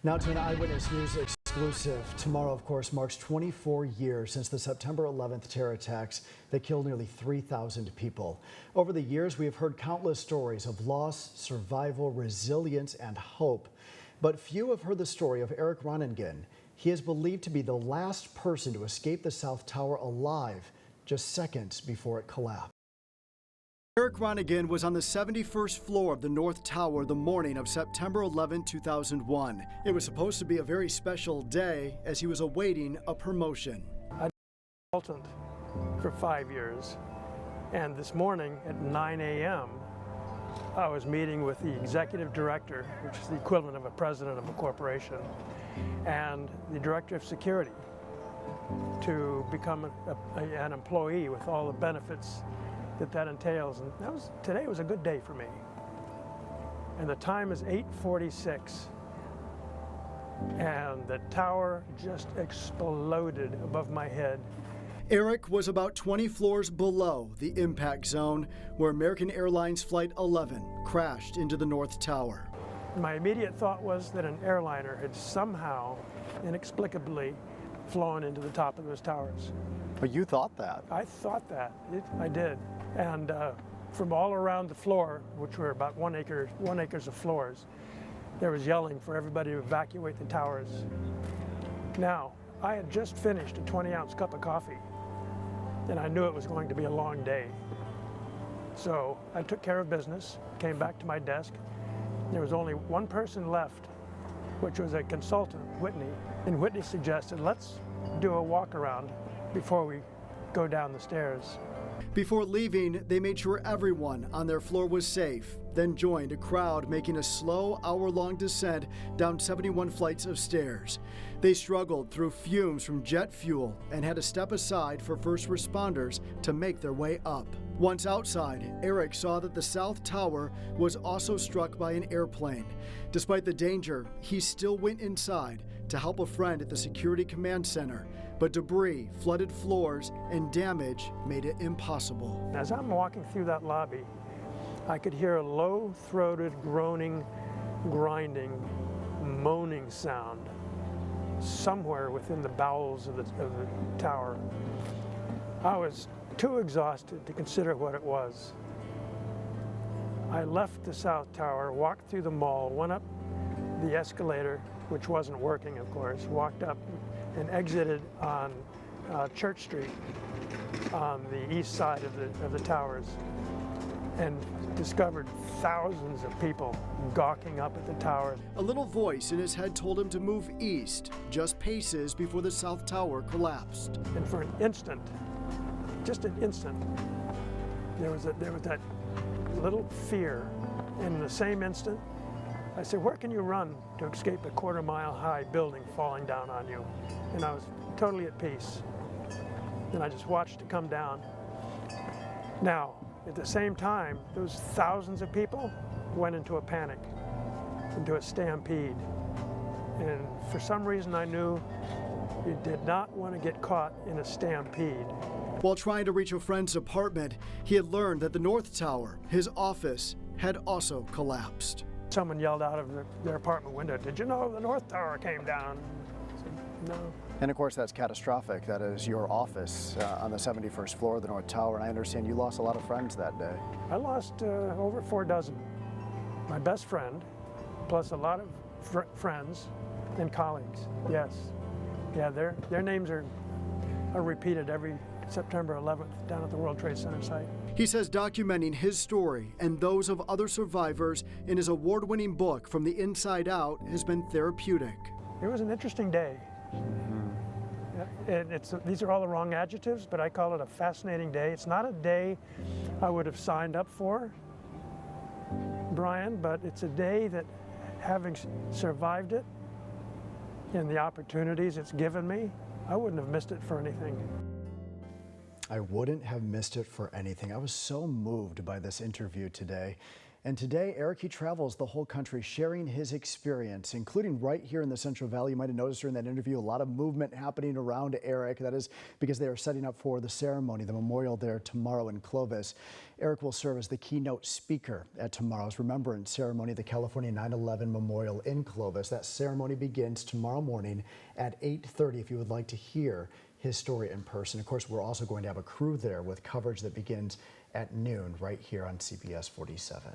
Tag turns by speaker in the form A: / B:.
A: Now to an Eyewitness News exclusive. Tomorrow, of course, marks 24 years since the September 11th terror attacks that killed nearly 3,000 people. Over the years, we have heard countless stories of loss, survival, resilience, and hope. But few have heard the story of Eric Ronningen. He is believed to be the last person to escape the South Tower alive, just seconds before it collapsed. Eric Ronningen was on the 71st floor of the North Tower the morning of September 11, 2001. It was supposed to be a very special day as he was awaiting a promotion.
B: I was a consultant for 5 years, and this morning at 9 a.m. I was meeting with the executive director, which is the equivalent of a president of a corporation, and the director of security to become an employee with all the benefits that entails. And today was a good day for me. And the time is 8:46, and the tower just exploded above my head.
A: Eric was about 20 floors below the impact zone where American Airlines Flight 11 crashed into the North Tower.
B: My immediate thought was that an airliner had somehow, inexplicably, flown into the top of those towers.
A: But you thought that?
B: I thought that. I did. And from all around the floor, which were about 1 acres of floors, there was yelling for everybody to evacuate the towers. Now, I had just finished a 20-ounce cup of coffee, and I knew it was going to be a long day. So I took care of business, came back to my desk. There was only one person left, which was a consultant, Whitney. And Whitney suggested, let's do a walk around before we go down the stairs.
A: Before leaving, they made sure everyone on their floor was safe, then joined a crowd making a slow hour-long descent down 71 flights of stairs. They struggled through fumes from jet fuel and had to step aside for first responders to make their way up. Once outside, Eric saw that the South Tower was also struck by an airplane. Despite the danger, he still went inside to help a friend at the Security Command Center, but debris flooded floors and damage made it impossible.
B: As I'm walking through that lobby, I could hear a low-throated, groaning, grinding, moaning sound somewhere within the bowels of the tower. I was too exhausted to consider what it was. I left the South Tower, walked through the mall, went up the escalator, which wasn't working, of course, walked up and exited on Church Street on the east side of the towers, and discovered thousands of people gawking up at the towers.
A: A little voice in his head told him to move east, just paces before the South Tower collapsed.
B: And for an instant, just an instant, there was that little fear. And in the same instant, I said, where can you run to escape a quarter-mile-high building falling down on you? And I was totally at peace. And I just watched it come down. Now, at the same time, those thousands of people went into a panic, into a stampede. And for some reason, I knew you did not want to get caught in a stampede.
A: While trying to reach a friend's apartment, he had learned that the North Tower, his office, had also collapsed.
B: Someone yelled out of their apartment window, "Did you know the North Tower came down?" I said, no.
C: And of course, that's catastrophic. That is your office on the 71st floor of the North Tower, and I understand you lost a lot of friends that day.
B: I lost over 4 dozen. My best friend, plus a lot of friends and colleagues, yes. Yeah, their names are repeated every September 11th down at the World Trade Center site.
A: He says documenting his story and those of other survivors in his award-winning book, From the Inside Out, has been therapeutic.
B: It was an interesting day. These are all the wrong adjectives, but I call it a fascinating day. It's not a day I would have signed up for, Brian, but it's a day that, having survived it and the opportunities it's given me, I wouldn't have missed it for anything.
A: I wouldn't have missed it for anything. I was so moved by this interview today. And today, Eric, he travels the whole country sharing his experience, including right here in the Central Valley. You might have noticed during that interview a lot of movement happening around Eric. That is because they are setting up for the ceremony, the memorial there tomorrow in Clovis. Eric will serve as the keynote speaker at tomorrow's remembrance ceremony at the California 9/11 Memorial in Clovis. That ceremony begins tomorrow morning at 8:30 if you would like to hear his story in person. Of course, we're also going to have a crew there with coverage that begins at noon right here on CBS 47.